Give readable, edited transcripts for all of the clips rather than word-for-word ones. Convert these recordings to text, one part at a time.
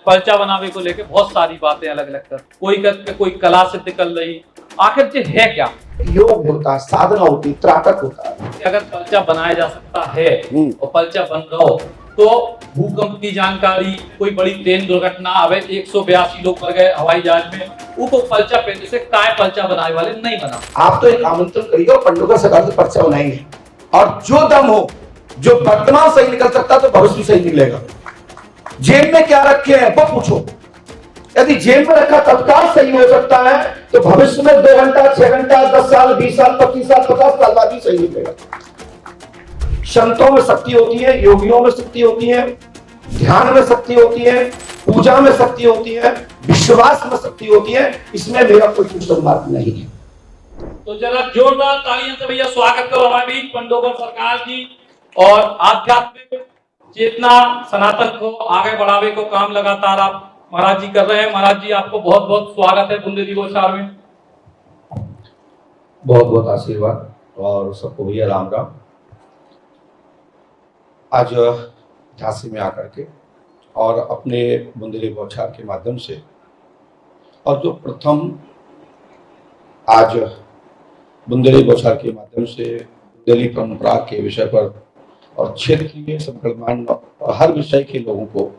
पर्चा बनावे को लेके बहुत सारी बातें अलग अलग कर, कोई करके कोई कला सिद्ध कर रही, आखिर ये है क्या? योग होता है, साधना होती है, त्राटक होता है। अगर पर्चा बनाया जा सकता है और पर्चा बन रहा हो तो भूकंप की जानकारी, कोई बड़ी ट्रेन दुर्घटना, अब 182 लोग मर गए हवाई जहाज में, वो पर्चा पहले से काय पर्चा बनाने वाले नहीं बना। आप तो एक आमंत्रण करिए और पंडोकर सरकार से पर्चा बनाएंगे, और जो दम हो, जो वर्तमान सही निकल सकता तो भविष्य सही निकलेगा। जेब में क्या रखे हैं वो पूछो, यदि जेब में रखा तत्काल सही हो सकता है तो भविष्य में 2 घंटा, 6 घंटा, 10 साल, 20 साल, 25 साल, 50 साल बाद भी सही निकलेगा। संतों में शक्ति होती है, योगियों में शक्ति होती है, ध्यान में शक्ति होती है, पूजा में शक्ति होती है, विश्वास में शक्ति होती है। इसमें मेरा कोई क्वेश्चन मार्क नहीं है। तो जरा जोरदार तालियों से भैया स्वागत करो हमारे बीच पंडोकर सरकार जी, और आध्यात्मिक चेतना सनातन को आगे बढ़ावे को काम लगातार आप महाराज जी कर रहे हैं। महाराज जी आपको बहुत बहुत स्वागत है बुंदेली गोचार में। बहुत बहुत आशीर्वाद और सबको भैया राम राम। आज झांसी में आकर के और अपने बुंदेली गोचार के माध्यम से, और जो प्रथम आज बुंदेली गोचार के माध्यम से बुंदेली परंपरा के विषय पर और क्षेत्रीय संकल्पमान और हर विषय के लोगों को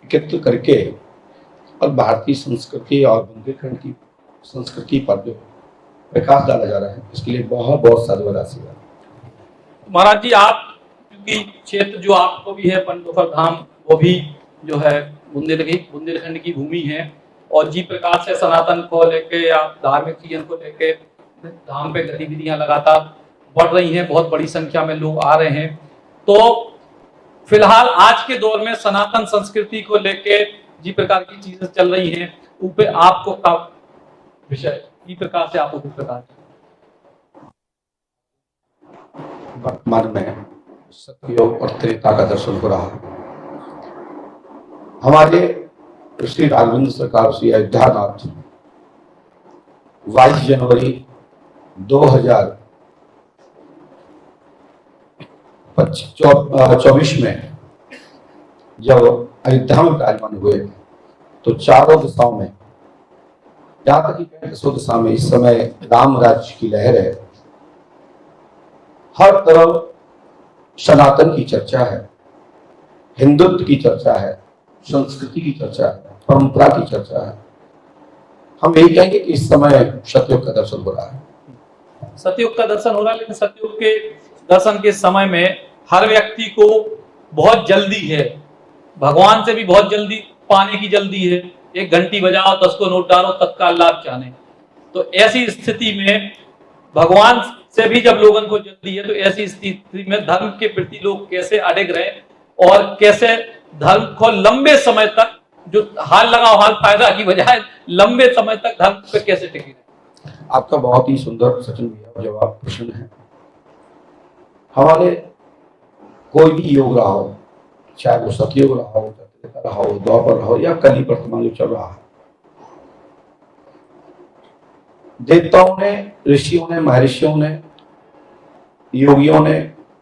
एकत्र करके और भारतीय संस्कृति और बुंदेलखंड की संस्कृति पर जो प्रकाश डाला जा रहा है, इसके लिए बहुत बहुत साधुवाद आशीर्वाद। महाराज जी, आप क्योंकि क्षेत्र जो आपको भी है पंडोकर धाम, वो भी जो है बुंदेलखंड की भूमि है, और जी प्रकार से सनातन को लेके या धार्मिक चीजों को लेके धाम पे गतिविधियां लगातार बढ़ रही हैं, बहुत बड़ी संख्या में लोग आ रहे हैं। तो फिलहाल आज के दौर में सनातन संस्कृति को लेके जी प्रकार की चीजें चल रही हैं, ऊपर आपको का विषय ई प्रकार से आपको किस प्रकार वर्तमान में सतयुग और त्रेता का दर्शन हो रहा है। हमारे श्री राघवेंद्र सरकार श्री अयोध्यानाथ 22 जनवरी 2024 में जब अयोध्या में विराजमान हुए तो चारों दिशाओं में, यहाँ तक कि 35 दिशा में इस समय राम राज्य की लहर है। हर तरफ सनातन की चर्चा है, हिंदुत्व की चर्चा है, संस्कृति की चर्चा है, परंपरा की चर्चा है। हम यही कहेंगे कि इस समय सतयुग का दर्शन हो रहा है। सतयुग का दर्शन हो रहा है, लेकिन सतयुग के दर्शन के समय में हर व्यक्ति को बहुत जल्दी है, भगवान से भी बहुत जल्दी पाने की जल्दी है। एक घंटी बजाओ, 10 को नोट डालो, तत्काल लाभ चाहने। तो ऐसी स्थिति में भगवान से भी जब लोगों को जल्दी है, तो ऐसी स्थिति में धर्म के प्रति लोग कैसे अड़िग रहे और कैसे धर्म को लंबे समय तक, जो हाल लगाओ हाल फायदा की बजाय लंबे समय तक धर्म पे कैसे टिके रहे। आपका बहुत ही सुंदर सचिन भैया जवाब प्रश्न है। हमारे कोई भी योग रहा हो, चाहे वो सतयुग रहा हो, त्रेता रहा हो, द्वापर रहा हो या कली वर्तमान जो चल रहा है, देवताओं ने, ऋषियों ने, महर्षियों ने, योगियों ने,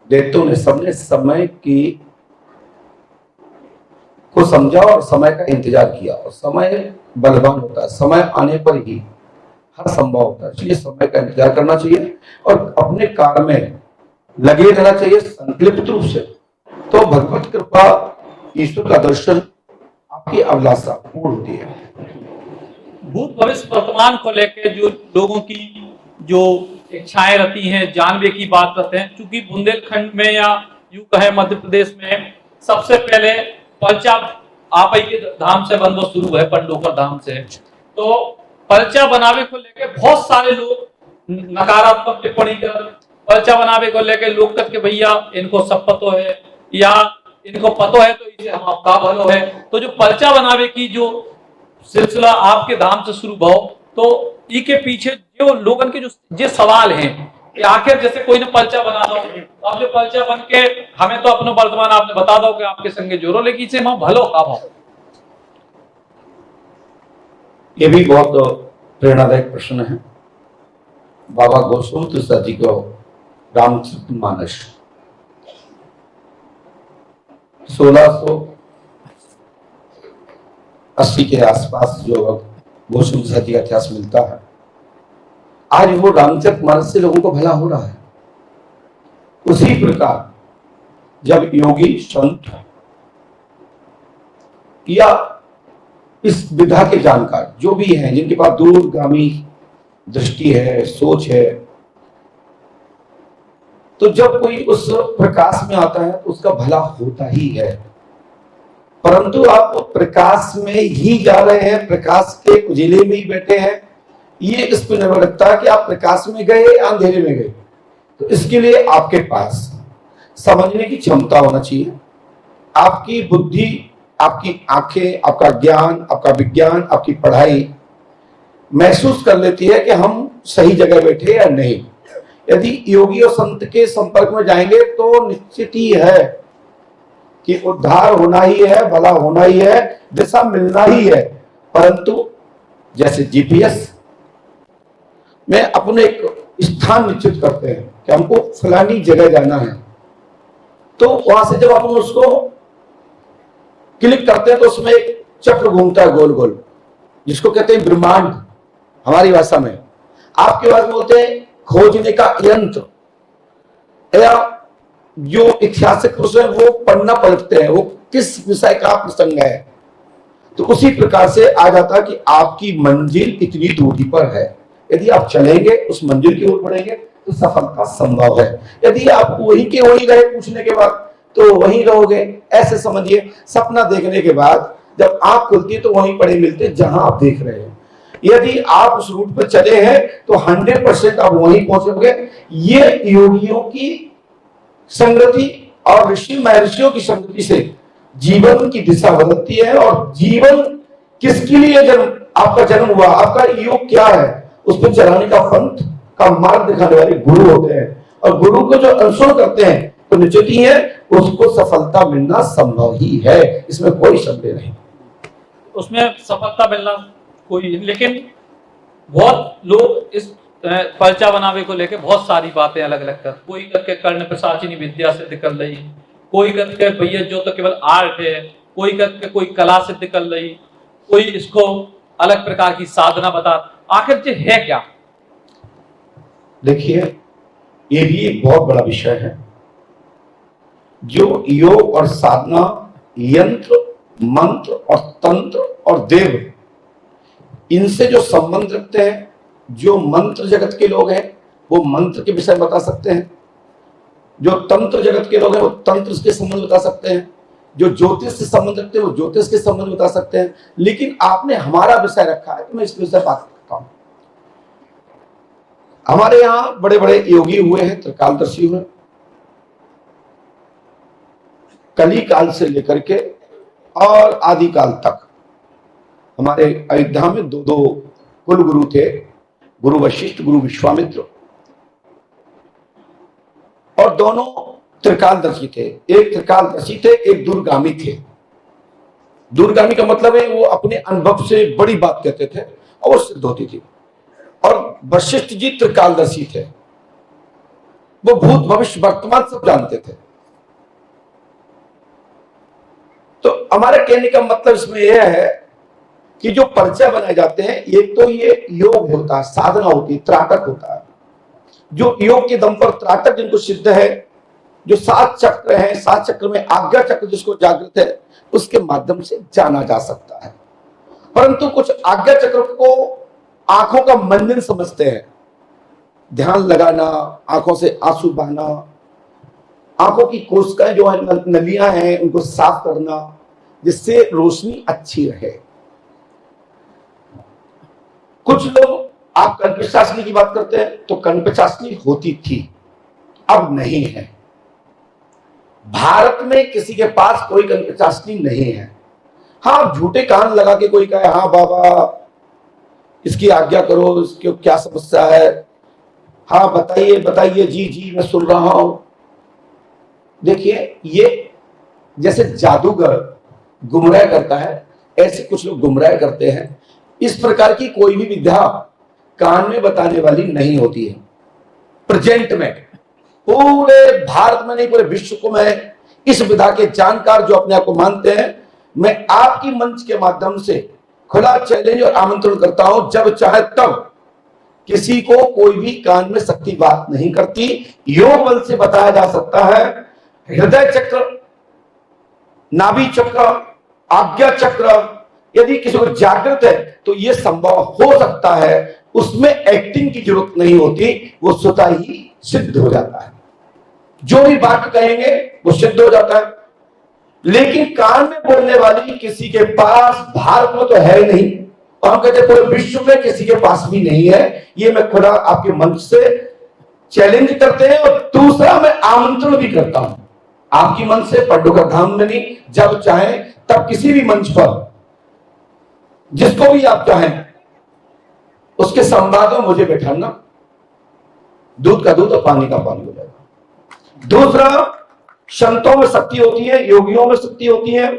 देवताओं ने, सबने समय की को समझा और समय का इंतजार किया। और समय बलवान होता है, समय आने पर ही हर संभव होता है, इसलिए समय का इंतजार करना चाहिए और अपने कार्य में लगे रहना चाहिए संकल्पित रूप से। तो भगवत कृपा, ईश्वर का दर्शन, आपकी अभिलाषा पूर्ण होती है। भूत भविष्य वर्तमान को लेकर जो लोगों की जो इच्छाएं रहती हैं, जानने की बात करते हैं, क्योंकि बुंदेलखंड में या यूं कहे मध्य प्रदेश में सबसे पहले पर्चा आप ही के धाम से बनना शुरू है, पंडोकर धाम से। तो पर्चा बनावे को लेकर बहुत सारे लोग नकारात्मक टिप्पणी कर, पर्चा बनावे को लेकर लोग करके भैया इनको सब पतो है या इनको पतो है तो इसे हम आपका भलो है। तो जो पर्चा बनावे की जो सिलसिला आपके धाम से शुरू भाव, तो इसके पीछे जो लोगन के जो सवाल हैं कि आखिर जैसे कोई ने पर्चा बना दो, अब जो पर्चा बन के हमें तो अपना वर्तमान आपने बता दो कि आपके संगे जोड़ो, लेकिन इसे हम भलो का भाव। ये भी बहुत प्रेरणादायक प्रश्न है। बाबा गोस्वामी जी को रामचरितमानस 1600 80 के आसपास जो गोस्वामी जी का इतिहास मिलता है, आज वो रामचरितमानस से लोगों को भला हो रहा है। उसी प्रकार जब योगी संत या इस विधा के जानकार जो भी हैं, जिनके पास दूरगामी दृष्टि है, सोच है, तो जब कोई उस प्रकाश में आता है तो उसका भला होता ही है। परंतु आप प्रकाश में ही जा रहे हैं, प्रकाश के उजिले में ही बैठे हैं, ये इस पर निर्भर रखता है कि आप प्रकाश में गए या अंधेरे में गए। तो इसके लिए आपके पास समझने की क्षमता होना चाहिए। आपकी बुद्धि, आपकी आंखें, आपका ज्ञान, आपका विज्ञान, आपकी पढ़ाई महसूस कर लेती है कि हम सही जगह बैठे या नहीं। यदि योगी और संत के संपर्क में जाएंगे तो निश्चित ही है कि उद्धार होना ही है, भला होना ही है, दिशा मिलना ही है। परंतु जैसे जीपीएस में अपने एक स्थान निश्चित करते हैं कि हमको फलानी जगह जाना है, तो वहां से जब अपन उसको क्लिक करते हैं तो उसमें एक चक्र घूमता है गोल गोल, जिसको कहते हैं ब्रह्मांड हमारी भाषा में। आपके पास बोलते हैं खोजने का यंत्र, या जो ऐतिहासिक पुरुष है वो पढ़ना पलटते हैं वो किस विषय का प्रसंग है। तो उसी प्रकार से आ जाता कि आपकी मंजिल इतनी दूरी पर है, यदि आप चलेंगे उस मंजिल की ओर बढ़ेंगे तो सफलता संभव है। यदि आप वहीं के वहीं रहे पूछने के बाद तो वहीं रहोगे। ऐसे समझिए, सपना देखने के बाद जब आंख खुलती है तो वहीं पड़े मिलते जहां आप देख रहे हैं। यदि आप उस रूट पर चले हैं तो 100% आप वहीं पहुंचोगे। ये योगियों की संगति और ऋषि महर्षियों की संगति से जीवन की दिशा बदलती है। और जीवन किसके लिए जन्म, आपका जन्म हुआ, आपका योग क्या है, उस पर चलाने का पंथ का मार्ग दिखाने वाले गुरु होते हैं। और गुरु को जो अनुसरण करते हैं तो निश्चित ही है उसको सफलता मिलना संभव ही है, इसमें कोई संदेह नहीं। उसमें सफलता मिलना कोई, लेकिन बहुत लोग इस पर्चा बनावे को लेके बहुत सारी बातें अलग अलग कर, कोई करके कर्ण प्रसाचिनी विद्या सिद्ध कर रही, कोई करके भैया जो तो केवल आर्ट है, कोई करके कोई कला सिद्ध कर रही, कोई इसको अलग प्रकार की साधना बता। आखिर ये है क्या? देखिए, ये भी एक बहुत बड़ा विषय है। जो योग और साधना, यंत्र, मंत्र और तंत्र और देव, इनसे जो संबंध रखते हैं, जो मंत्र जगत के लोग हैं वो मंत्र के विषय बता सकते हैं, जो तंत्र जगत के लोग हैं वो तंत्र के संबंध बता सकते हैं, जो ज्योतिष से संबंध रखते हैं वो ज्योतिष के संबंध बता सकते हैं। लेकिन आपने हमारा विषय रखा है तो मैं इस विषय बात करता हूं। हमारे यहां बड़े बड़े योगी हुए हैं, त्रिकालदर्शी हुए, कली काल से लेकर के और आदि काल तक। हमारे अयोध्या में दो कुल गुरु थे, गुरु वशिष्ठ, गुरु विश्वामित्र, और दोनों त्रिकालदर्शी थे। एक त्रिकालदर्शी थे, एक दूरगामी थे। दूरगामी का मतलब है वो अपने अनुभव से बड़ी बात कहते थे और वो सिद्ध होती थी। और वशिष्ठ जी त्रिकालदर्शी थे, वो भूत भविष्य वर्तमान सब जानते थे। तो हमारे कहने का मतलब इसमें यह है कि जो परिचय बनाए जाते हैं, ये तो ये योग होता है, साधना होती है, त्राटक होता है। जो योग के दम पर त्राटक जिनको सिद्ध है, जो 7 चक्र हैं, 7 चक्र में आज्ञा चक्र जिसको जागृत है, उसके माध्यम से जाना जा सकता है। परंतु कुछ आज्ञा चक्र को आंखों का मंजन समझते हैं, ध्यान लगाना, आंखों से आंसू बहाना, आंखों की कोशिकाएं जो है, नलियां हैं, उनको साफ करना जिससे रोशनी अच्छी रहे। कुछ लोग, आप कल्पचाशनी की बात करते हैं तो कल्पचाशनी होती थी, अब नहीं है। भारत में किसी के पास कोई कल्पचाशनी नहीं है। हाँ, झूठे कान लगा के कोई कहे हाँ बाबा इसकी आज्ञा करो, इसकी क्या समस्या है, हाँ बताइए बताइए, जी जी मैं सुन रहा हूं। देखिए, ये जैसे जादूगर गुमराह करता है, ऐसे कुछ लोग गुमराह करते हैं। इस प्रकार की कोई भी विद्या कान में बताने वाली नहीं होती है। प्रेजेंट में पूरे भारत में नहीं, पूरे विश्व को मैं इस विधा के जानकार जो अपने आप को मानते हैं, मैं आपकी मंच के माध्यम से खुला चैलेंज और आमंत्रण करता हूं, जब चाहे तब किसी को कोई भी कान में शक्ति बात नहीं करती। योग बल से बताया जा सकता है। हृदय चक्र, नाभि चक्र, आज्ञा चक्र, यदि किसी को जागृत है तो यह संभव हो सकता है। उसमें एक्टिंग की जरूरत नहीं होती, वो स्वतः ही सिद्ध हो जाता है। जो भी बात कहेंगे वो सिद्ध हो जाता है। लेकिन कान में बोलने वाली किसी के पास भारत में तो है नहीं, और हम कहते पूरे विश्व में किसी के पास भी नहीं है। ये मैं खुदा आपके मंच से चैलेंज करते हैं। और दूसरा, मैं आमंत्रण भी करता हूं आपकी मंच से, पंडोकर धाम में नहीं, जब चाहे तब किसी भी मंच पर जिसको भी आप चाहें उसके संवाद में मुझे बैठाना। दूध का दूध और पानी का पानी हो जाएगा। दूसरा, संतों में शक्ति होती है, योगियों में शक्ति होती है,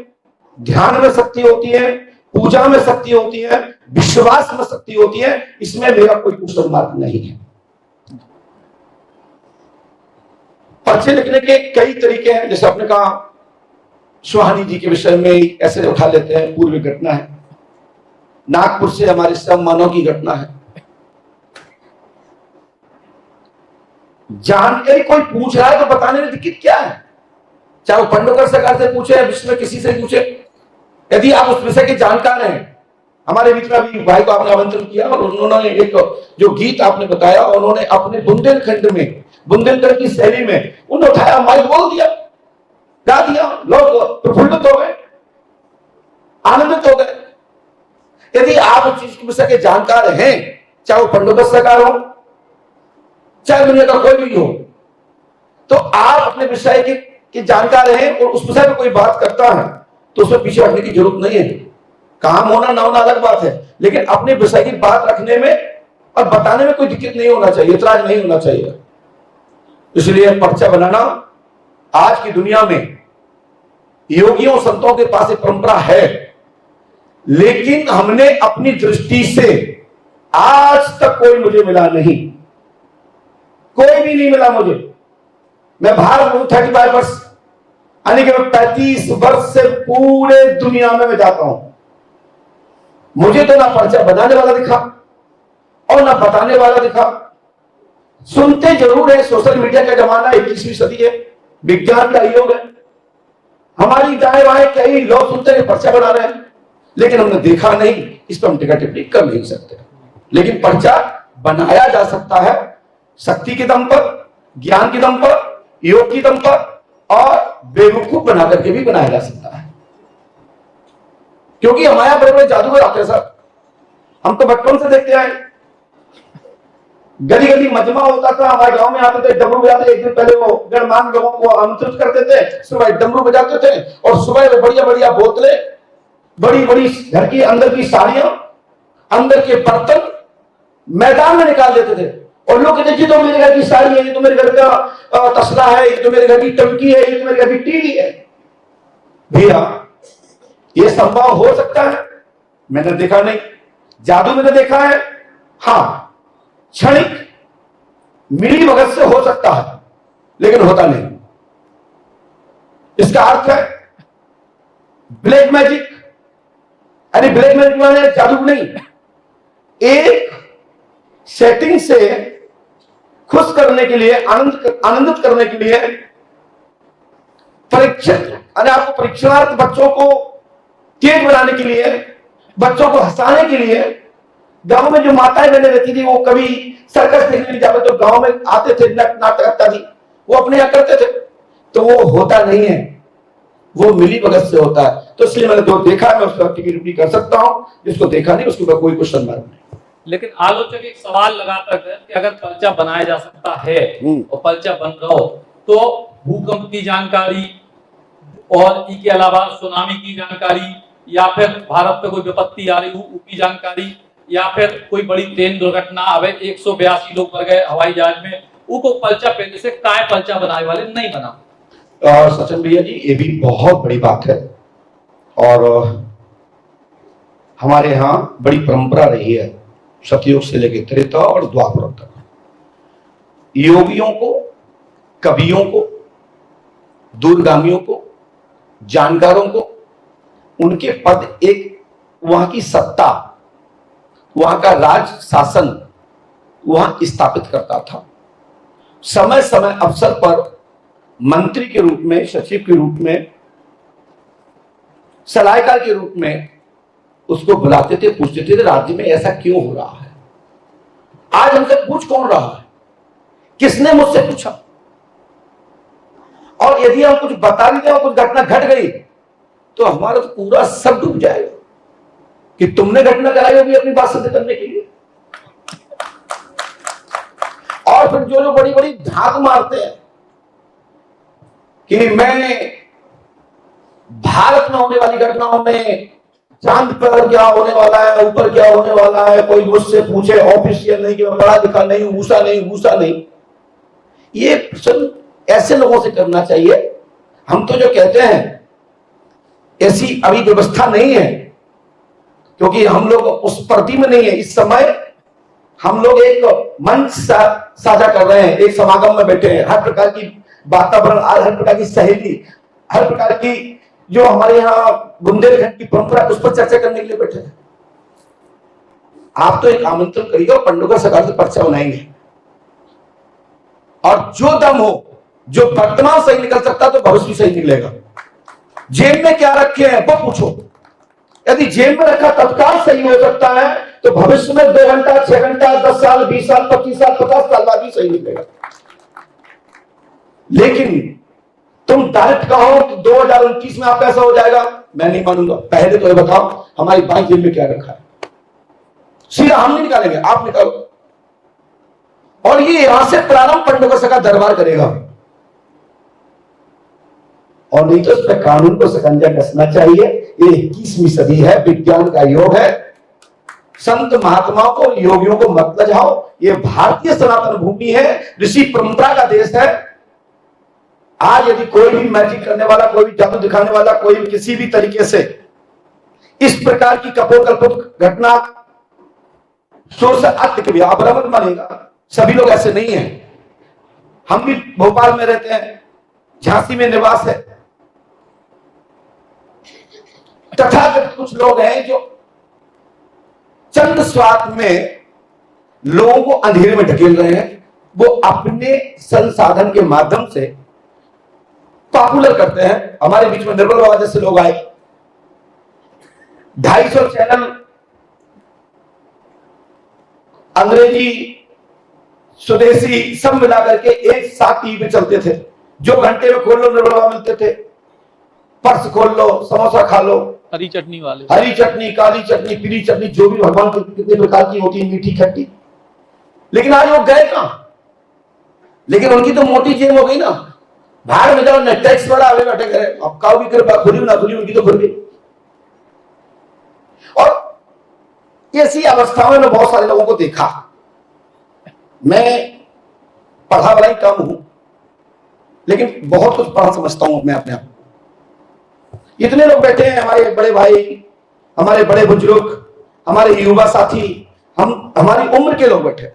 ध्यान में शक्ति होती है, पूजा में शक्ति होती है, विश्वास में शक्ति होती है। इसमें मेरा कोई क्वेश्चन मार्क नहीं है। पर्चे लिखने के कई तरीके हैं। जैसे आपने कहा सुहानी जी के विषय में ऐसे उठा लेते हैं, पूर्व घटना है। नागपुर से हमारे सब मानव की घटना है। जानकारी कोई पूछ रहा है तो बताने में दिक्कत क्या है? चाहे वो पंडोकर सरकार से पूछे या विश्व में किसी से पूछे, यदि आप उस विषय के जानकार हैं। हमारे बीच में अभी भाई को आपने आमंत्रण किया और उन्होंने एक जो गीत आपने बताया, उन्होंने अपने बुंदेलखंड में, बुंदेलखंड की शैली में उन्होंने उठाया, माइक बोल दिया, गा दिया, लोग प्रफुल्लित हो गए, आनंदित हो गए। यदि आप उस चीज के विषय के जानकार हैं, चाहे वो पंडोकर सरकार हो, चाहे दुनिया का कोई भी हो, तो आप अपने विषय के जानकार हैं और उस विषय में कोई बात करता है तो उसमें पीछे हटने की जरूरत नहीं है। काम होना ना होना अलग बात है, लेकिन अपने विषय की बात रखने में और बताने में कोई दिक्कत नहीं होना चाहिए, इतराज नहीं होना चाहिए। इसलिए पर्चा बनाना आज की दुनिया में योगियों संतों के पास एक परंपरा है, लेकिन हमने अपनी दृष्टि से आज तक कोई मुझे मिला नहीं, कोई भी नहीं मिला मुझे। मैं भारत में 35 वर्ष, यानी कि मैं 35 वर्ष से पूरे दुनिया में मैं जाता हूं। मुझे तो ना पर्चा बनाने वाला दिखा और ना बताने वाला दिखा। सुनते जरूर है, सोशल मीडिया का जमाना, 21वीं सदी है, विज्ञान का युग है। हमारी दाएं बाएं कई लोग सुनते हैं पर्चा बना रहे हैं, लेकिन हमने देखा नहीं। इस पर हम टिका टिप्पणी कर नहीं सकते। लेकिन पर्चा बनाया जा सकता है, शक्ति के दम पर, ज्ञान के दम पर, योग की दम पर, और बेवकूफ बना करके भी बनाया जा सकता है। क्योंकि हमारे बड़े बड़े जादूगर आते हैं सर, हम तो बचपन से देखते आए। गली गली मजमा होता था, हमारे गांव में आते थे, डमरू बजाते। एक दिन पहले वो गणमान्य लोगों को आमंत्रित करते थे, सुबह डमरू बजाते थे और सुबह वो बढ़िया बढ़िया बोतलें, बड़ी बड़ी घर की अंदर की साड़ियां, अंदर के बर्तन मैदान में निकाल देते थे। और लोग कहते, जी तो मेरे घर की साड़ी है, ये तो मेरे घर का तसला है, ये तो मेरे घर की टंकी है, ये तो मेरे घर की टीवी है। भैया ये संभव हो सकता है? मैंने देखा नहीं। जादू मैंने देखा है, हाँ, क्षणिक मिली भगत से हो सकता है, लेकिन होता नहीं। इसका अर्थ है ब्लैक मैजिक, यानी ब्लैक मैजिक माने जादू नहीं, एक सेटिंग से खुश करने के लिए, आनंदित करने के लिए परीक्षित, यानी आपको परीक्षणार्थ बच्चों को तेज बनाने के लिए, बच्चों को हंसाने के लिए। गांव में जो माताएं बहनें रहती थी, वो कभी सर्कस देखने नहीं जाते तो गांव में आते थे, नाटक इत्यादि वो अपने यहां करते थे। तो वो होता नहीं है, वो मिली भगत से होता है। तो इसलिए मैंने जो देखा है मैं उस पर टिप्पणी कर सकता हूं, जिसको देखा नहीं उसके ऊपर कोई क्वेश्चन मार्क नहीं। लेकिन आलोचक एक सवाल लगाता है कि अगर पर्चा बनाया जा सकता है और पर्चा बन रहा हो, तो भूकंप की जानकारी और इसके अलावा सुनामी की जानकारी, या फिर भारत पे कोई विपत्ति आ रही हो उसकी जानकारी, या फिर कोई बड़ी ट्रेन दुर्घटना, अब 182 लोग मर गए हवाई जहाज में, उनको पर्चा पहले से काय पर्चा बनाने वाले नहीं बना। सचिन भैया जी, ये भी बहुत बड़ी बात है और हमारे यहाँ बड़ी परंपरा रही है सतयुग से लेकर त्रेता और द्वापर तक। योगियों को, कवियों को, दूरगामियों को, जानकारों को उनके पद, एक वहां की सत्ता, वहां का राज शासन वहां स्थापित करता था। समय समय अवसर पर मंत्री के रूप में, सचिव के रूप में, सलाहकार के रूप में उसको बुलाते थे, पूछते थे राज्य में ऐसा क्यों हो रहा है। आज हमसे पूछ कौन रहा है? किसने मुझसे पूछा? और यदि हम कुछ बता भी दें और कुछ घटना घट गई तो हमारा तो पूरा सब डूब जाएगा कि तुमने घटना कराई होगी अपनी बात सिद्ध करने के लिए। और फिर जो जो बड़ी बड़ी धाक मारते हैं कि मैं भारत में होने वाली घटनाओं में चांद पर क्या होने वाला है, ऊपर क्या होने वाला है, कोई मुझसे पूछे ऑफिशियल नहीं कि मैं पढ़ा लिखा नहीं हूं, घूसा नहीं। ये प्रश्न ऐसे लोगों से करना चाहिए। हम तो जो कहते हैं ऐसी अभी व्यवस्था नहीं है, क्योंकि हम लोग उस प्रति में नहीं है। इस समय हम लोग एक मंच साझा कर रहे हैं, एक समागम में बैठे हैं, हर प्रकार की वातावरण, हर प्रकार की सहेली, हर प्रकार की जो हमारे यहाँ बुंदेलखंड की परंपरा, उस पर चर्चा करने के लिए बैठे हैं। आप तो एक आमंत्रण करिए और पंडोगर सरकार से पर्चा बनाएंगे, और जो दम हो, जो वर्तमान सही निकल सकता तो भविष्य भी सही निकलेगा। जेब में क्या रखे हैं वो पूछो। यदि जेब में रखा तत्काल सही हो सकता है तो भविष्य में 2 घंटा, 6 घंटा, 10 साल, 20 साल, 25 साल, 50 साल बाद भी सही निकलेगा। लेकिन तुम डायरेक्ट कहो कि 2029 में आप ऐसा हो जाएगा, मैं नहीं मानूंगा। पहले तो ये बताओ हमारी बाइक जेब में क्या रखा है, सीधा हम नहीं निकालेंगे, आप निकालो। और ये यहां से प्रारंभ पंडोगर का दरबार करेगा, और नहीं तो इस पर कानून को शिकंजा कसना चाहिए। ये 21वीं सदी है, विज्ञान का योग है। संत महात्माओं को, योगियों को मत लजाओ। ये भारतीय सनातन भूमि है, ऋषि परंपरा का देश है। आज यदि कोई भी मैजिक करने वाला, कोई भी जादू दिखाने वाला, कोई भी किसी भी तरीके से इस प्रकार की कपोलकल्पित घटना शोर से अत्य भी आप मत मानेगा। सभी लोग ऐसे नहीं हैं। हम भी भोपाल में रहते हैं, झांसी में निवास है, तथाकथित कुछ लोग हैं जो चंद स्वार्थ में लोगों को अंधेरे में ढकेल रहे हैं। वो अपने संसाधन के माध्यम से पॉपुलर करते हैं। हमारे बीच में निर्मल बाबा जैसे लोग आए, 250 चैनल अंग्रेजी, स्वदेशी सब मिलाकर के एक साथ टीवी पे चलते थे। जो घंटे में खोल लो निर्मल बाबा मिलते थे, पर्स खोल लो, समोसा खा लो, हरी चटनी वाले, हरी चटनी, काली चटनी, पीली चटनी, जो भी भगवान की कितने प्रकार की होती है, मीठी खट्टी। लेकिन आज वो गए कहां? लेकिन उनकी तो मोटी जेब हो गई ना, भाड़ में जाओ, टैक्स वाला आगे बैठे करे, अब काऊ की कृपा खुली ना खुली, उनकी तो खुल गई। और ऐसी अवस्था में बहुत सारे लोगों को देखा। मैं पढ़ा वाला ही कम हूं, लेकिन बहुत कुछ पढ़ा समझता हूं मैं अपने आप। इतने लोग बैठे हैं, हमारे बड़े भाई, हमारे बड़े बुजुर्ग, हमारे युवा साथी, हम हमारी उम्र के लोग बैठे।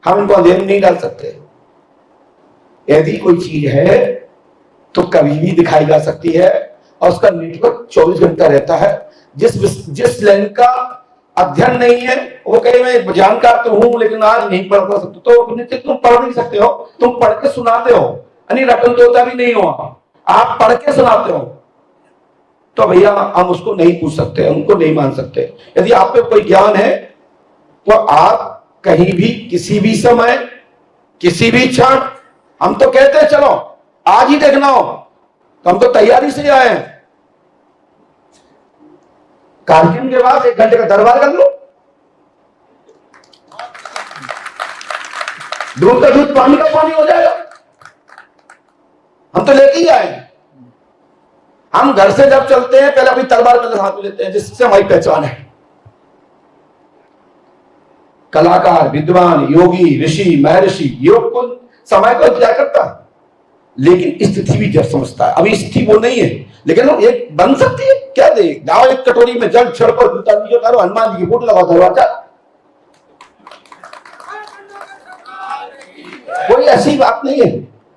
हम इनको अंधेरे में नहीं डाल सकते। यदि कोई चीज है तो कभी भी दिखाई जा सकती है, और उसका नेटवर्क 24 घंटा रहता है। जिस लाइन का अध्ययन नहीं है वो कहे मैं जानकार तो हूं लेकिन आज नहीं पढ़ सकते, तो तुम पढ़ नहीं सकते हो, तुम पढ़ के सुनाते हो। यानी रटन तोता भी नहीं हो, आप पढ़ के सुनाते हो, तो भैया हम उसको नहीं पूछ सकते, उनको नहीं मान सकते। यदि आप पे कोई ज्ञान है तो आप कहीं भी, किसी भी समय, किसी भी क्षण, हम तो कहते हैं चलो आज ही देखना हो, तो हम तो तैयारी से आए हैं। कार्यक्रम के बाद 1 घंटे का दरबार कर लो, दूध का दूध, पानी का पानी हो जाएगा। हम तो लेके ही आए। हम घर से जब चलते हैं पहले अपनी तलवार पहले हाथ में लेते हैं, जिससे हमारी पहचान है। कलाकार, विद्वान, योगी, ऋषि, महर्षि, योग को समय को इंतजार करता है, लेकिन स्थिति भी जब समझता है। अभी स्थिति वो नहीं है, लेकिन वो एक बन सकती है। क्या दे गाँव, एक कटोरी में जल छिड़को, करो, हनुमान जी की फोटो लगाओ, दरवाजा। कोई ऐसी बात नहीं है।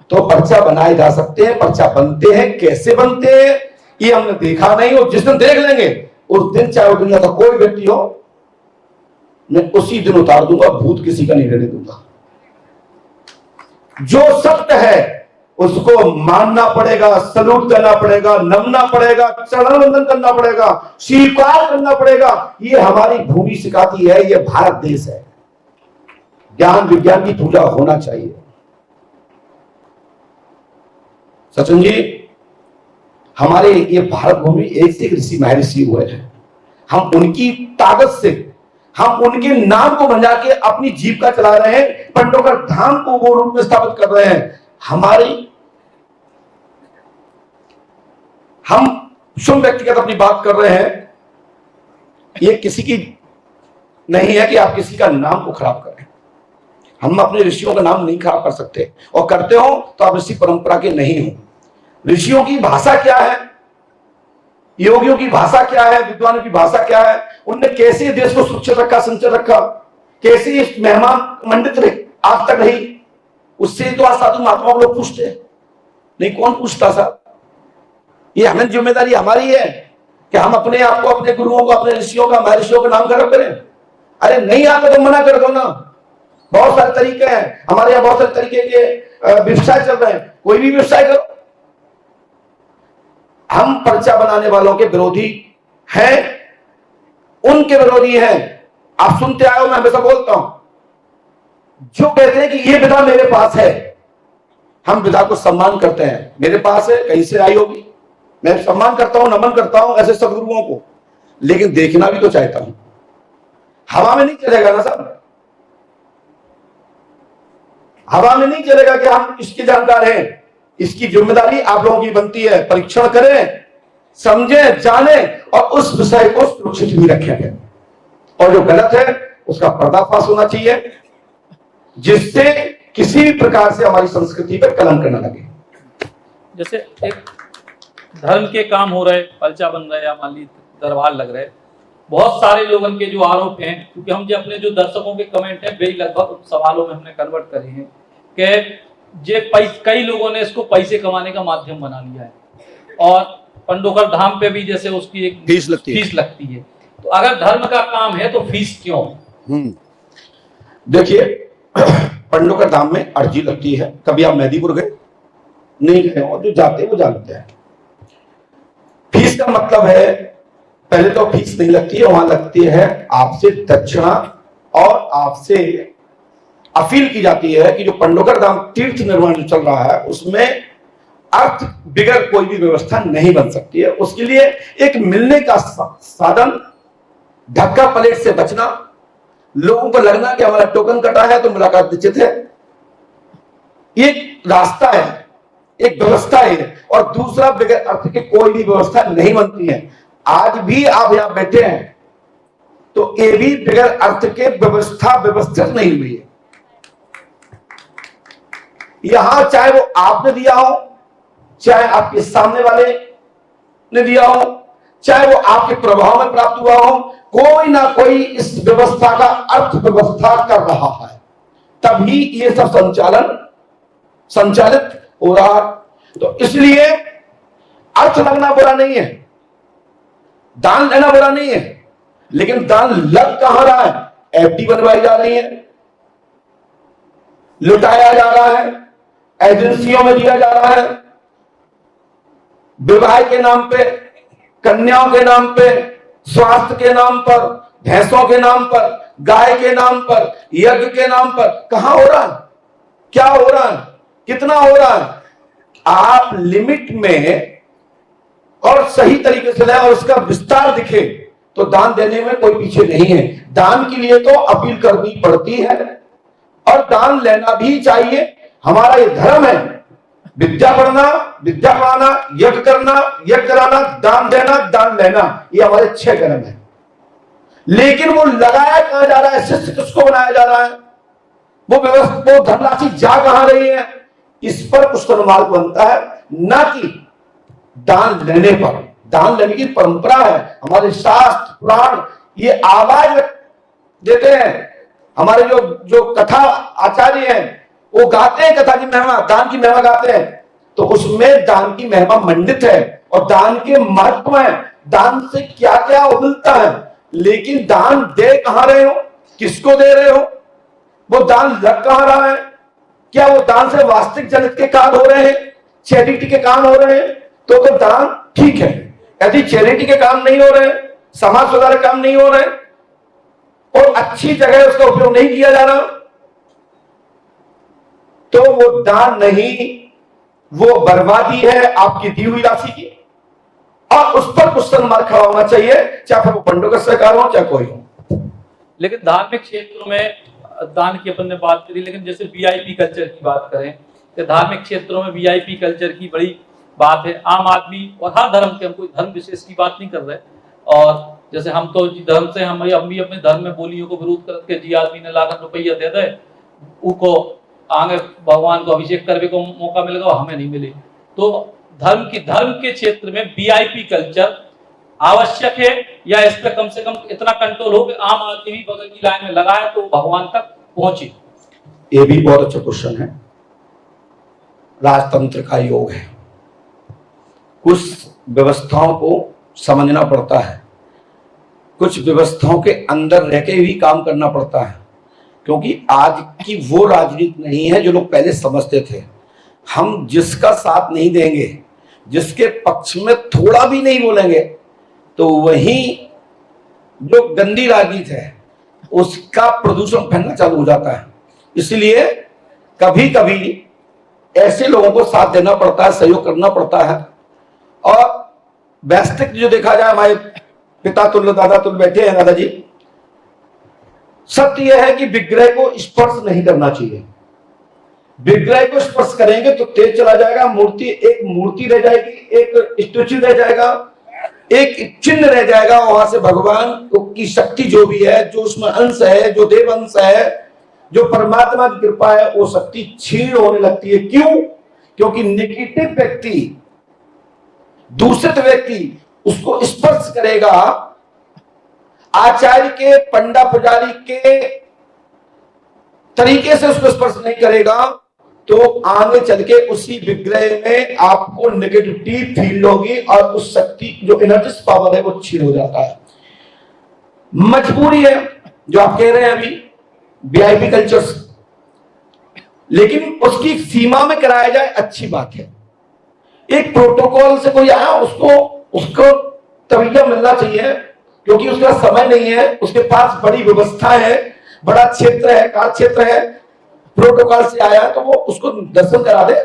तो पर्चा बनाए जा सकते हैं, पर्चा बनते हैं, कैसे बनते हैं ये हमने देखा नहीं, और जिस दिन देख लेंगे उस दिन चाहे वो दुनिया का कोई व्यक्ति हो, मैं उसी दिन उतार दूंगा, भूत किसी का नहीं रहने दूंगा। जो सत्य है उसको मानना पड़ेगा, सलूट करना पड़ेगा, नमना पड़ेगा, चरण वंदन करना पड़ेगा, स्वीकार करना पड़ेगा। ये हमारी भूमि सिखाती है, ये भारत देश है। ज्ञान विज्ञान की पूजा होना चाहिए। सचिन जी, हमारे ये भारत भूमि एक से एक ऋषि महर्षि हुए हैं। हम उनकी ताकत से, हम उनके नाम को बजा के अपनी जीविका चला रहे हैं, पंडोकर धाम को वो रूप में स्थापित कर रहे हैं। हम शुभ व्यक्तिगत अपनी बात कर रहे हैं, ये किसी की नहीं है कि आप किसी का नाम को खराब करें। हम अपने ऋषियों का नाम नहीं खराब कर सकते, और करते हो तो आप ऋषि परंपरा के नहीं हो। ऋषियों की भाषा क्या है, योगियों की भाषा क्या है, विद्वानों की भाषा क्या है, उनने कैसे देश को सुरक्षित रखा, संचित रखा, कैसे मेहमान मंडित आज तक रही, उससे तो आज साधु महात्मा को लोग पूछते हैं। नहीं, कौन पूछता साहब? ये हमें जिम्मेदारी हमारी है कि हम अपने आप को, अपने गुरुओं को, अपने ऋषियों का, महर्षियों का नाम खराब करें। अरे नहीं आता तो मना कर दो ना। बहुत सारे तरीके हैं हमारे यहाँ, बहुत सारे तरीके के व्यवसाय चल रहे हैं, कोई भी व्यवसाय करो। हम पर्चा बनाने वालों के विरोधी हैं, उनके विरोधी हैं। आप सुनते आए हो, मैं हमेशा बोलता हूं, जो कहते हैं कि ये विधा मेरे पास है, हम विधा को सम्मान करते हैं। मेरे पास है, कहीं से आई होगी, मैं सम्मान करता हूं, नमन करता हूं ऐसे सदगुरुओं को, लेकिन देखना भी तो चाहता हूं। हवा में नहीं चलेगा ना साहब, हवा में नहीं चलेगा कि हम इसके जानकार हैं। इसकी जिम्मेदारी आप लोगों की बनती है, परीक्षण करें, समझें, जानें, और उस विषय को सुरक्षित भी रखें, और जो गलत है उसका पर्दाफाश होना चाहिए, जिससे किसी भी प्रकार से हमारी संस्कृति पर कलंक न लगे। जैसे एक धर्म के काम हो रहे, पर्चा बन रहे, या मान ली दरबार लग रहे, बहुत सारे लोगों के जो आरोप हैं, क्योंकि हम जो अपने जो दर्शकों के कमेंट हैं वे लगभग सवालों में हमने कन्वर्ट करे हैं कि कई लोगों ने इसको पैसे कमाने का माध्यम बना लिया है, और पंडोकर धाम पे भी जैसे उसकी एक फीस लगती है। तो अगर धर्म का काम है तो फीस क्यों? देखिए, पंडोकर धाम में अर्जी लगती है। कभी आप मेहदीपुर गए? नहीं गए, और जो जाते हैं वो जानते हैं। फीस का मतलब है, पहले तो फीस नहीं लगती है, वहां लगती है आपसे दक्षिणा, और आपसे अपील की जाती है कि जो पंडोकर धाम तीर्थ निर्माण जो चल रहा है उसमें अर्थ बिगर कोई भी व्यवस्था नहीं बन सकती है। उसके लिए एक मिलने का साधन, धक्का पलेट से बचना, लोगों को लगना कि हमारा टोकन कटा है तो मुलाकात निश्चित है, ये रास्ता है, एक व्यवस्था है। और दूसरा, बगैर अर्थ के कोई भी व्यवस्था नहीं बनती है। आज भी आप यहां बैठे हैं तो ये भी बगैर अर्थ के व्यवस्था व्यवस्थित नहीं हुई है। यहां चाहे वो आपने दिया हो, चाहे आपके सामने वाले ने दिया हो, चाहे वो आपके प्रभाव में प्राप्त हुआ हो, कोई ना कोई इस व्यवस्था का अर्थव्यवस्था कर रहा है, तभी ये सब संचालित हो रहा है। तो इसलिए अर्थ लगना बुरा नहीं है, दान लेना बुरा नहीं है, लेकिन दान लग कहां रहा है? एफडी बनवाई जा रही है, लुटाया जा रहा है, एजेंसियों में दिया जा रहा है, विवाह के नाम पे, कन्याओं के नाम पे, स्वास्थ्य के नाम पर, भैंसों के नाम पर, गाय के नाम पर, यज्ञ के नाम पर। कहां हो रहा है? क्या हो रहा है? कितना हो रहा है? आप लिमिट में और सही तरीके से लें और उसका विस्तार दिखे तो दान देने में कोई पीछे नहीं है। दान के लिए तो अपील करनी पड़ती है और दान लेना भी चाहिए। हमारा ये धर्म है, विद्या पढ़ना, विद्या पढ़ाना, यज्ञ करना, यज्ञ कराना, दान देना, दान लेना, ये हमारे 6 कर्म है। लेकिन वो लगाया कहां जा रहा है? शिष्य किसको बनाया जा रहा है? वो धनराशि जा कहां रही है? इस पर कुछ अनुमान बनता है, ना कि दान लेने पर। दान लेने की परंपरा है, हमारे शास्त्र पुराण ये आवाज देते हैं। हमारे जो कथा आचार्य हैं वो गाते हैं कथा की महिमा, दान की महिमा गाते हैं, तो उसमें दान की महिमा मंडित है। और दान के महत्व है, दान से क्या क्या मिलता है, लेकिन दान दे कहां रहे हो, किसको दे रहे हो, वो दान लग कहां रहा है, क्या वो दान से वास्तविक जनहित के काम हो रहे हैं, चैरिटी के काम हो रहे हैं, तो दान ठीक है। यदि चैरिटी के काम नहीं हो रहे हैं, समाज सुधार काम नहीं हो रहे और अच्छी जगह उसका उपयोग नहीं किया जा रहा, तो वो दान नहीं, वो बर्बादी है आपकी दी हुई राशि की, और उस पर क्वेश्चन मार्क खड़ा होना चाहिए, चाहे फिर वो पंडों का सरकार हो चाहे कोई हो। लेकिन धार्मिक क्षेत्रों में दान की अपन ने बात करी, लेकिन जैसे वीआईपी कल्चर की बात करें तो धार्मिक क्षेत्रों में वीआईपी कल्चर की बड़ी बात है। आम आदमी और हर धर्म के, हम कोई धर्म विशेष की बात नहीं कर रहे, और जैसे हम तो धर्म से हम भी अपने धर्म में बोलियों को विरोध करके जी आदमी ने लाख रुपया दे दे उनको आगे भगवान को अभिषेक करने को मौका मिलेगा, हमें नहीं मिले। तो धर्म के क्षेत्र में वीआईपी कल्चर आवश्यक है, या इस पर कम से कम इतना कंट्रोल हो कि आम आदमी भी बगल की लाइन में लगा है तो भगवान तक पहुंचे? ये भी बहुत अच्छा क्वेश्चन है। राजतंत्र का योग है, कुछ व्यवस्थाओं को समझना पड़ता है, कुछ व्यवस्थाओं के अंदर रह के भी काम करना पड़ता है, क्योंकि आज की वो राजनीति नहीं है जो लोग पहले समझते थे। हम जिसका साथ नहीं देंगे, जिसके पक्ष में थोड़ा भी नहीं बोलेंगे, तो वही जो गंदी राजनीति है उसका प्रदूषण फैलना चालू हो जाता है। इसलिए कभी कभी ऐसे लोगों को साथ देना पड़ता है, सहयोग करना पड़ता है। और वास्तविक जो देखा जाए, हमारे पिता तुल्य दादा तुल्य बैठे हैं दादाजी, सत्य यह है कि विग्रह को स्पर्श नहीं करना चाहिए। विग्रह को स्पर्श करेंगे तो तेज चला जाएगा, मूर्ति एक मूर्ति रह जाएगी, एक स्टैच्यू रह जाएगा, एक चिन्ह रह जाएगा, वहां से भगवान की शक्ति जो भी है, जो उसमें अंश है, जो देव अंश है, जो परमात्मा की कृपा है, वो शक्ति क्षीण होने लगती है। क्यों? क्योंकि नेगेटिव व्यक्ति, दूषित व्यक्ति उसको स्पर्श करेगा, आचार्य के, पंडा पुजारी के तरीके से उसको स्पर्श नहीं करेगा, तो आगे चल के उसी विग्रह में आपको नेगेटिविटी फील होगी और उस शक्ति जो एनर्जी पावर है वो क्षीण हो जाता है। मजबूरी है जो आप कह रहे हैं अभी वीआईपी कल्चर्स, लेकिन उसकी सीमा में कराया जाए अच्छी बात है। एक प्रोटोकॉल से कोई आया, उसको तवज्जो मिलना चाहिए, क्योंकि उसका समय नहीं है, उसके पास बड़ी व्यवस्था है, बड़ा क्षेत्र है, कार्य क्षेत्र है, प्रोटोकॉल से आया तो वो उसको दर्शन करा दे।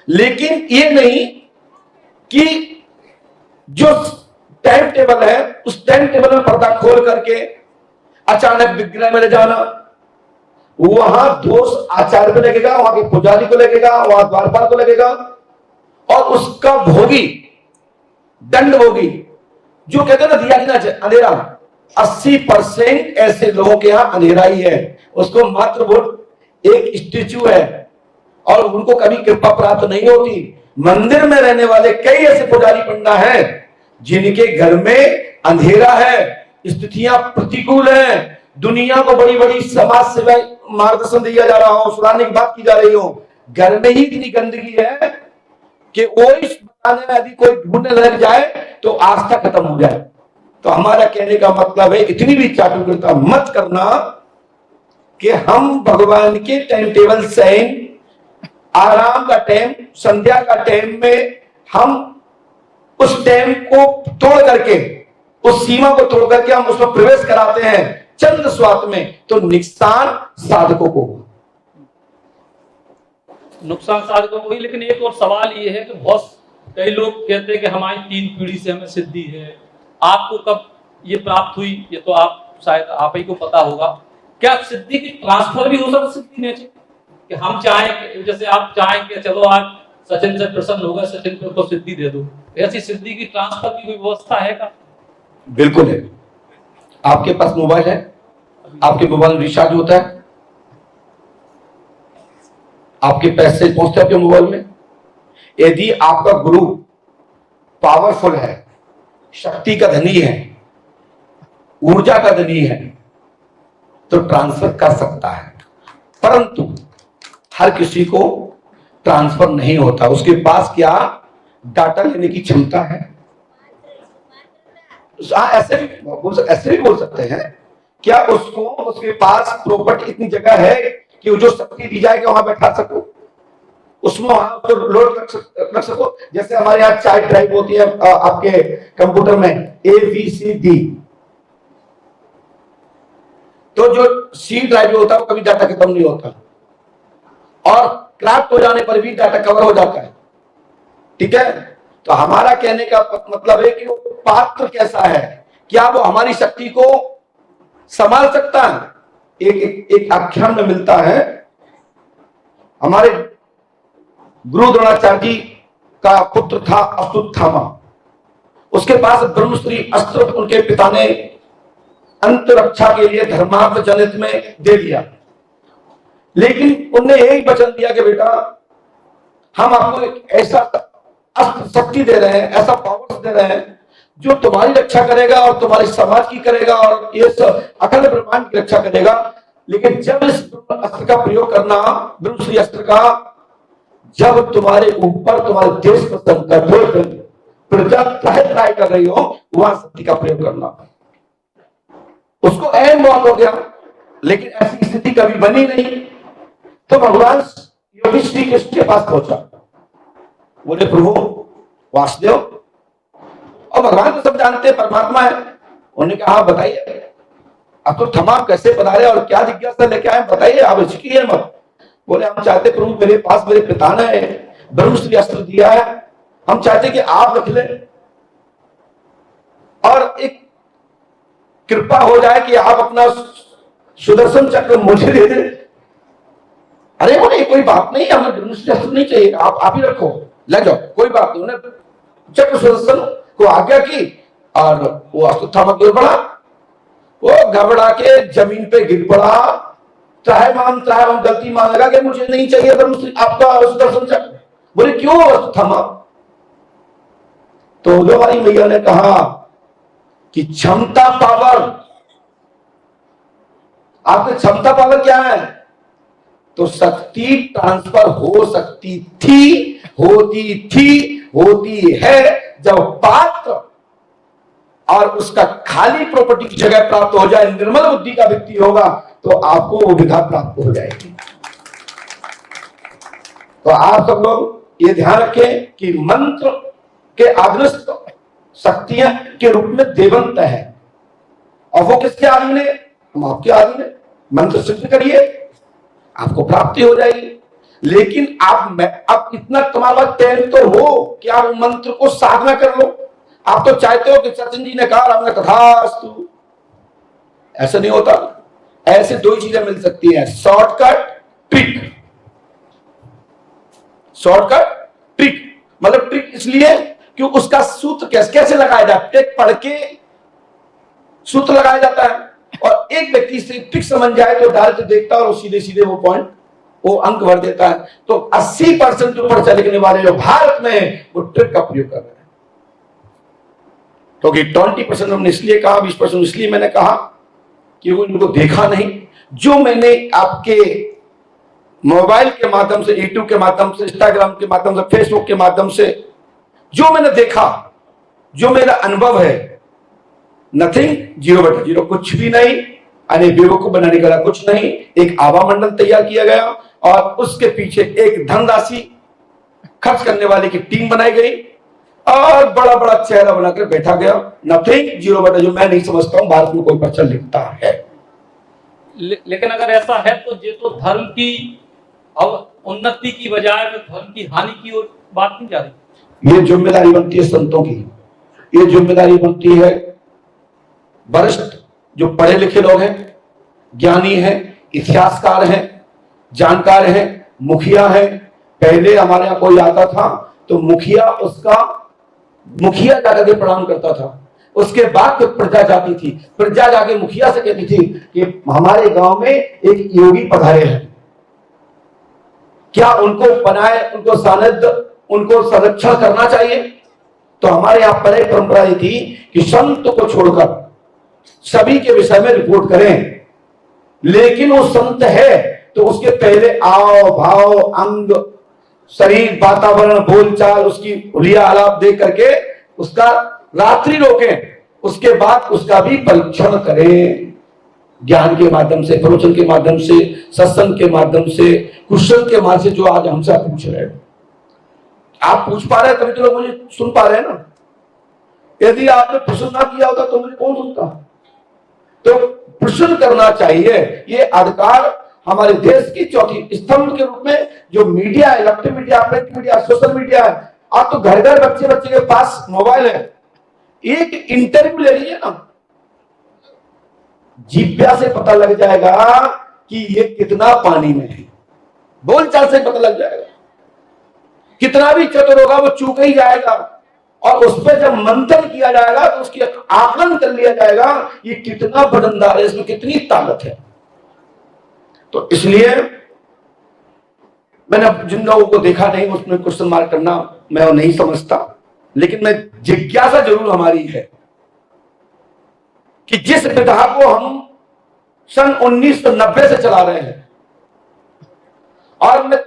लेकिन ये नहीं कि जो टाइम टेबल है उस टाइम टेबल में पर्दा खोल करके अचानक विग्रह में ले जाना, वहां दोष आचार्य को लगेगा, वहां के पुजारी को लगेगा, वहां द्वारपाल को लगेगा, और उसका भोगी, दंड भोगी, जो कहते हैं ना दिया कि ना अंधेरा, 80% ऐसे लोगों के यहां अंधेरा ही है। उसको मात्र वोट एक स्टेच्यू है और उनको कभी कृपा प्राप्त नहीं होती। मंदिर में रहने वाले कई ऐसे पुजारी पंडा हैं जिनके घर में अंधेरा है, स्थितियां प्रतिकूल हैं, दुनिया को बड़ी बड़ी समाज सेवा मार्गदर्शन दिया जा रहा हो, सुधारने की बात की जा रही हो, घर में ही इतनी गंदगी है कि वो इस बताने में यदि कोई ढूंढने लग जाए तो आस्था खत्म हो जाए। तो हमारा कहने का मतलब है, इतनी भी चाटुकरता मत करना कि हम भगवान के टाइम टेबल से, आराम का टाइम, संध्या का टाइम में हम उस टाइम को तोड़ करके, उस सीमा को तोड़ करके हम उसमें प्रवेश कराते हैं चंद्र स्वार्थ में, तो नुकसान साधकों को, नुकसान साधकों को ही। लेकिन एक और सवाल ये है कि बहुत कई लोग कहते हैं कि हमारी 3 पीढ़ी से हमें सिद्धि है, आपको कब ये प्राप्त हुई, ये तो आप शायद आप ही को पता होगा। क्या सिद्धि की ट्रांसफर भी हो सकता है सिद्धि नीचे, कि हम चाहें, जैसे आप चाहें कि चलो आज सचिन से प्रसन्न हो गए, सचिन को तो सिद्धि दे दो, ऐसी सिद्धि की ट्रांसफर की कोई व्यवस्था है क्या? बिल्कुल है। आपके पास मोबाइल है, आपके मोबाइल रिचार्ज होता है, आपके पैसे पहुंचते हैं आपके मोबाइल में। यदि आपका गुरु पावरफुल है, शक्ति का धनी है, ऊर्जा का धनी है, तो ट्रांसफर कर सकता है, परंतु हर किसी को ट्रांसफर नहीं होता। उसके पास क्या डाटा लेने की क्षमता है। ऐसे भी बोल सकते हैं, क्या उसको उसके पास प्रॉपर्टी इतनी जगह है कि वो जो शक्ति दी जाएगी वहां बैठा सको, उसमें वहां तो लोड रख सको। जैसे हमारे यहाँ 4 ड्राइव होती है आपके कंप्यूटर में, ABCD, तो जो C ड्राइव होता है वो कभी डाटा खत्म नहीं होता, और क्रैप्ट हो जाने पर भी डाटा कवर हो जाता है। ठीक है, तो हमारा कहने का मतलब है कि वो पात्र कैसा है, क्या वो हमारी शक्ति को संभाल सकता है। एक आख्यान में मिलता है, हमारे गुरु द्रोणाचार्य जी का पुत्र था अश्वत्थामा, उसके पास ब्रह्मश्री अस्त्र उनके पिता ने अंतरक्षा के लिए धर्मार्थ जनित में दे दिया, लेकिन उन्हें यही वचन दिया कि बेटा हम आपको एक ऐसा अस्त्र शक्ति दे रहे हैं, ऐसा पावर्स दे रहे हैं जो तुम्हारी रक्षा करेगा और तुम्हारे समाज की करेगा और ये सब अखंड ब्रह्मांड की रक्षा करेगा। लेकिन जब इस अस्त्र का प्रयोग करना, ब्रह्मश्री अस्त्र का, जब तुम्हारे ऊपर तुम्हारे देश पर संकट हो, प्रजा त्राहि कर रही हो, वहां शक्ति का प्रयोग करना। उसको ऐन मौत हो गया, लेकिन ऐसी स्थिति कभी बनी नहीं। तो भगवान योगी श्री कृष्ण के पास पहुंचा, बोले प्रभु वासुदेव, और भगवान तो सब जानते हैं, परमात्मा है। उन्होंने कहा बताइए, अब तो थमा कैसे पधारे और क्या जिज्ञासा लेके आए, बताइए, आप हिचकिए मत। बोले हम चाहते प्रभु, मेरे पास मेरे पिता ने ब्रह्मश्री अस्त्र दिया है, हम चाहते कि आप रख लें और एक कृपा हो जाए कि आप अपना सुदर्शन चक्र मुझे दे दें। अरे बोले कोई बात नहीं, हमें ब्रह्मश्री अस्त्र नहीं चाहिए, आप ही रखो, ले जाओ, कोई बात नहीं। उन्हें चक्र सुदर्शन को आज्ञा की और वो अश्वत्थामा गिर पड़ा, वो घबरा के जमीन पे गिर पड़ा, चाहे हम गलती मान लगा कि मुझे नहीं चाहिए ब्रह्मश्री आपका सुदर्शन चक्र। बोले क्यों अश्वत्थामा? तो जो हमारी मैया ने कहा कि क्षमता पावर, आपकी क्षमता पावर क्या है? तो शक्ति ट्रांसफर हो सकती थी, होती है जब पात्र और उसका खाली प्रॉपर्टी की जगह प्राप्त हो जाए, निर्मल बुद्धि का व्यक्ति होगा, तो आपको वो विधा प्राप्त हो जाएगी। तो आप सब लोग ये ध्यान रखें कि मंत्र के आग्रस्त शक्तियां के रूप में देवंत है, और वो किसके आधीन है? हम आपके आधीन है। मंत्र सिद्ध करिए, आपको प्राप्ति हो जाएगी। लेकिन आप इतना तुम्हारा टैलेंट तो हो कि आप मंत्र को साधना कर लो। आप तो चाहते हो कि सचिन जी ने कहा, हमने तथास्तु, ऐसा नहीं होता। ऐसे 2 चीजें मिल सकती हैं, शॉर्टकट ट्रिक। शॉर्टकट ट्रिक मतलब ट्रिक इसलिए कि उसका सूत्र कैसे लगाया जाए, ट्रिक पढ़ के सूत्र लगाया जाता है, और एक व्यक्ति से ट्रिक समझ जाए तो डायरेक्ट देखता है और सीधे सीधे वो पॉइंट, वो अंक भर देता है। तो 80% ऊपर चले लिखने वाले जो भारत में हैं, वो ट्रिक का प्रयोग कर रहे हैं। क्योंकि 20% हमने इसलिए कहा, 20% इसलिए मैंने कहा कि वो इनको देखा नहीं। जो मैंने आपके मोबाइल के माध्यम से, यूट्यूब के माध्यम से, इंस्टाग्राम के माध्यम से, फेसबुक के माध्यम से जो मैंने देखा, जो मेरा अनुभव है, नथिंग, 0/0, कुछ भी नहीं, यानी बेवकूफ बनाने का कुछ नहीं। एक आभा मंडल तैयार किया गया और उसके पीछे एक धनराशि खर्च करने वाले की टीम बनाई गई और बड़ा बड़ा चेहरा बनाकर बैठा गया। नथिंग, 0/0। मैं नहीं समझता हूं भारत में कोई पर्चा लिखता है। लेकिन अगर ऐसा है तो ये तो धर्म की अब उन्नति की बजाय में धर्म की हानि की ओर बात नहीं जा रही। ये जिम्मेदारी बनती है संतों की, ये जिम्मेदारी बनती है वरिष्ठ जो पढ़े लिखे लोग हैं, ज्ञानी हैं, इतिहासकार हैं, जानकार हैं, मुखिया हैं। पहले हमारे यहाँ कोई आता था तो मुखिया जाकर के प्रणाम करता था, उसके बाद तो प्रजा जाती थी, प्रजा जाके मुखिया से कहती थी कि हमारे गांव में एक योगी पधारे हैं, क्या उनको बनाए, उनको सानिध्य, उनको संरक्षण करना चाहिए। तो हमारे यहाँ पहले परंपरा ये थी कि संत को छोड़कर सभी के विषय में रिपोर्ट करें, लेकिन वो संत है तो उसके पहले आओ भाव, अंग, शरीर, वातावरण, बोलचाल, उसकी हुलिया आलाप देख करके उसका रात्रि रोकें, उसके बाद उसका भी परीक्षण करें। ज्ञान के माध्यम से, प्रवचन के माध्यम से, सत्संग के माध्यम से, क्वेश्चन के माध्यम से, जो आज हमसे आप पूछ रहे हो, आप पूछ पा रहे हैं तभी तो लोग मुझे सुन पा रहे हैं ना। यदि आपने प्रश्न ना किया होता तो मुझे कौन सुनता। तो प्रश्न करना चाहिए। ये अधिकार हमारे देश की चौथी स्तंभ के रूप में जो मीडिया है, electronic media, print media, social media है, आप तो घर घर बच्चे बच्चे के पास मोबाइल है। एक इंटरव्यू ले लीजिए ना, जिज्ञा से पता लग जाएगा कि ये कितना पानी में है, बोलचाल से पता लग जाएगा। कितना भी चतुर होगा वो चूक ही जाएगा, और उस पर जब मंथन किया जाएगा तो उसकी आकलन कर लिया जाएगा ये कितना वजनदार है, इसमें कितनी ताकत है। तो इसलिए मैंने जिन लोगों को देखा नहीं उसमें क्वेश्चन मार्क करना मैं नहीं समझता, लेकिन मैं जिज्ञासा जरूर हमारी है कि जिस विधा को हम सन 1990 से चला रहे हैं, और मैं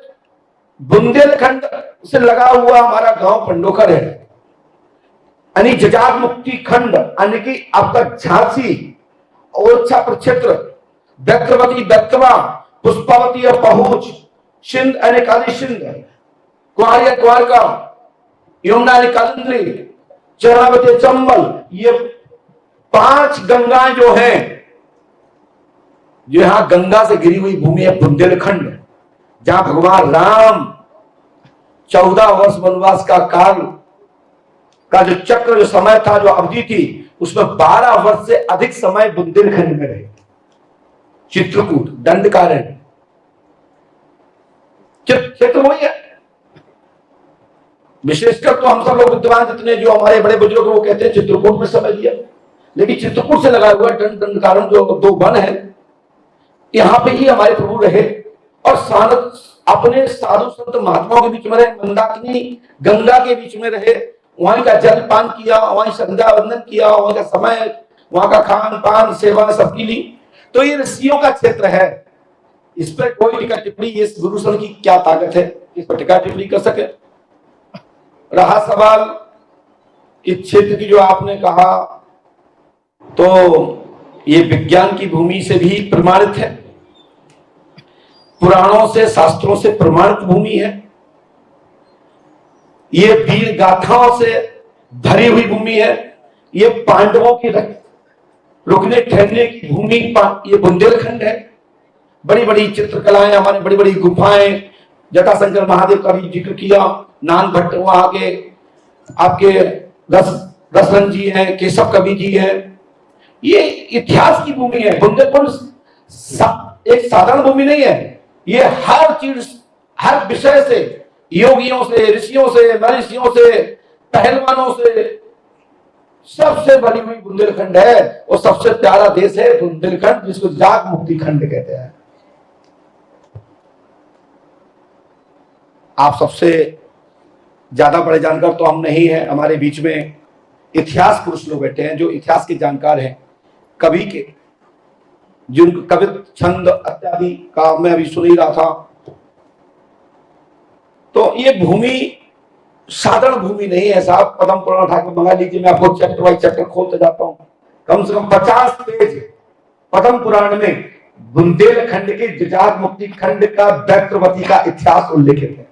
बुंदेलखंड से लगा हुआ हमारा गांव पंडोकर है, यानी जजात मुक्ति खंड, यानी कि आपका झांसी, ओरछा प्रक्षेत्र, व्यक्रवती व्यक्तवा, पुष्पावती और पहुंच, सिंध यानी काली सिंध, कुआरिया कुआरका, यमुना यानी कालिंद्री, चरणावती चंबल, ये 5 गंगाएं जो हैं, जो यहां गंगा से गिरी हुई भूमि है बुंदेलखंड, जहां भगवान राम 14 वर्ष वनवास का काल का जो चक्र, जो समय था, जो अवधि थी, उसमें 12 वर्ष से अधिक समय बुंदेलखंड में रहे। चित्रकूट, दंडकारण्य, क्षेत्र वही है। विशेषकर तो हम सब लोग विद्वान जितने जो हमारे बड़े बुजुर्ग वो कहते हैं चित्रकूट में समय दिया, लेकिन चित्रकूट से लगा हुआ दंडकारण्य जो 2 वन है, यहां पे ही हमारे प्रभु रहे और अपने साधु संत महात्माओं के बीच में रहे, मंदाकिनी गंगा के बीच में रहे, वहीं का जल पान किया, वहीं संध्या वंदन किया, वहीं का समय, वहां का खान पान सेवा सबकी ली। तो ये ऋषियों का क्षेत्र है, इस पर कोई टीका टिप्पणी, इस गुरुसन की क्या ताकत है इस पर टीका टिप्पणी कर सके। रहा सवाल इस क्षेत्र की जो आपने कहा, तो ये विज्ञान की भूमि से भी प्रमाणित है, पुराणों से, शास्त्रों से प्रमाणित भूमि है, ये वीर गाथाओं से भरी हुई भूमि है, ये पांडवों की रुकने ठहरने की भूमि ये बुंदेलखंड है। बड़ी बड़ी चित्रकलाएं, हमारे बड़ी बड़ी गुफाएं, जटाशंकर महादेव का भी जिक्र किया, नान भट्ट वहां के आपके रसरंग जी हैं, केशव कवि जी हैं। ये इतिहास की भूमि है। बुंदेलखंड एक साधारण भूमि नहीं है, ये हर चीज, हर विषय से, योगियों से, ऋषियों से, महर्षियों से, पहलवानों से, सबसे बड़ी हुई बुंदेलखंड है, और सबसे प्यारा देश है बुंदेलखंड, जिसको जाग मुक्ति खंड कहते हैं। आप सबसे ज्यादा बड़े जानकार तो हम नहीं है, हमारे बीच में इतिहास पुरुष लोग बैठे हैं जो इतिहास के जानकार हैं, कवि के, जिन कवि छंद इत्यादि का मैं अभी सुन ही रहा था। तो ये भूमि साधारण भूमि नहीं है साहब। पद्म पुराण उठा के मंगा लीजिए, मैं आपको चैप्टर वाइज चैप्टर खोलते जाता हूं, कम से कम 50 पेज पद्म पुराण में बुंदेलखंड के जजात मुक्ति खंड का, व्यक्रवती का इतिहास उल्लेखित है।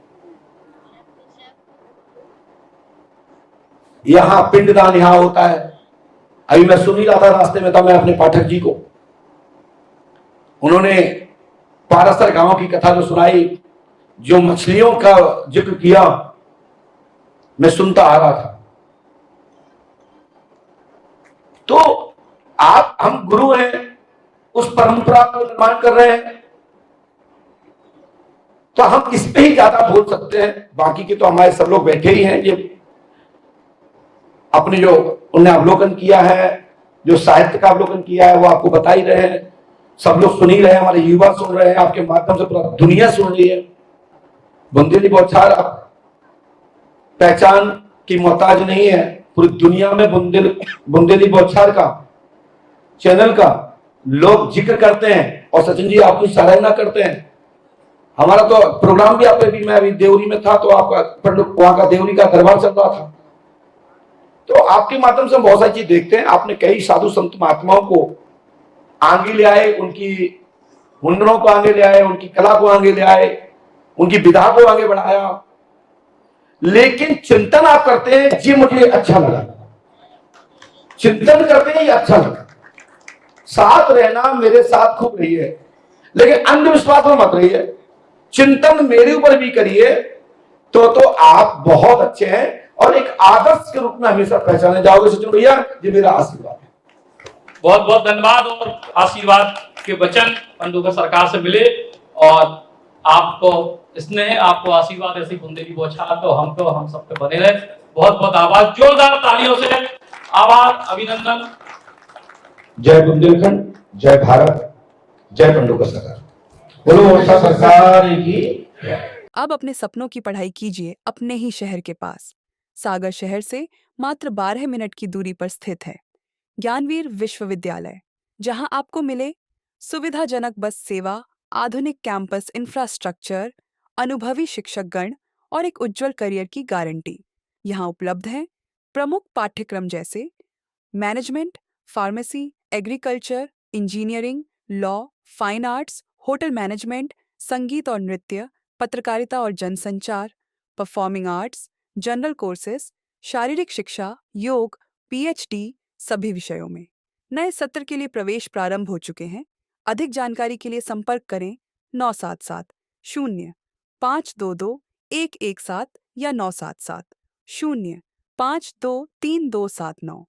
यहां पिंडदान यहां होता है। अभी मैं सुन ही रहा था, रास्ते में था मैं अपने पाठक जी को, उन्होंने पारासर गांव की कथा जो सुनाई, जो मछलियों का जिक्र किया, मैं सुनता आ रहा था। तो हम गुरु हैं, उस परंपरा को निर्माण कर रहे हैं, तो हम इस पे ही ज्यादा बोल सकते हैं। बाकी के तो हमारे सब लोग बैठे ही हैं, ये अपने जो उन्हें अवलोकन किया है, जो साहित्य का अवलोकन किया है, वो आपको बता ही रहे हैं। सब लोग सुन ही रहे हैं, हमारे युवा सुन रहे हैं, आपके माध्यम से पूरा दुनिया सुन रही है। बुंदेली बौछार पहचान की मोहताज नहीं है, पूरी दुनिया में बुंदेली बौछार का चैनल का लोग जिक्र करते हैं, और सचिन जी आपकी सराहना करते हैं। हमारा तो प्रोग्राम भी आप पे भी, मैं अभी देवरी में था तो आपका वहां का देवरी का दरबार चल रहा था। तो आपके माध्यम से हम बहुत सारी चीज देखते हैं। आपने कई साधु संत महात्माओं को आगे ले आए, उनकी हुनरों को आगे ले आए, उनकी कला को आगे ले आए, उनकी विधा को आगे बढ़ाया। लेकिन चिंतन आप करते हैं, ये मुझे अच्छा लगा। चिंतन करते हैं, ये अच्छा लगा। साथ रहना, मेरे साथ खूब रही है, लेकिन अंधविश्वास में मत रहिए। चिंतन मेरे ऊपर भी करिए तो आप बहुत अच्छे हैं और एक आदर्श के रूप में हमेशा पहचाने जाओगे। सचिन भैया, ये मेरा आशीर्वाद है। बहुत बहुत धन्यवाद और आशीर्वाद के वचन पंडुका सरकार से मिले और आपको स्नेह, आपको आशीर्वाद ऐसी बुंदेली बौछार तो हम सब पे बने रहे। बहुत बहुत आभार, जोरदार तालियों से आभार, अभिनंदन। जय बुंदेलखंड, जय भारत, जय पंडुका सरकार। बोलो ओरछा सरकार की। अब अपने सपनों की पढ़ाई कीजिए अपने ही शहर के पास। सागर शहर से मात्र 12 मिनट की दूरी पर स्थित है ज्ञानवीर विश्वविद्यालय, जहां आपको मिले सुविधाजनक बस सेवा, आधुनिक कैंपस इंफ्रास्ट्रक्चर, अनुभवी शिक्षकगण और एक उज्जवल करियर की गारंटी। यहां उपलब्ध हैं प्रमुख पाठ्यक्रम जैसे management, pharmacy, agriculture, engineering, law, fine arts, hotel management, संगीत और नृत्य, पत्रकारिता और जनसंचार, परफॉर्मिंग आर्ट्स, जनरल कोर्सेज, शारीरिक शिक्षा, योग, पीएचडी सभी विषयों में। नए सत्र के लिए प्रवेश प्रारंभ हो चुके हैं। अधिक जानकारी के लिए संपर्क करें 977 0 522 117 या 977 0 523 279।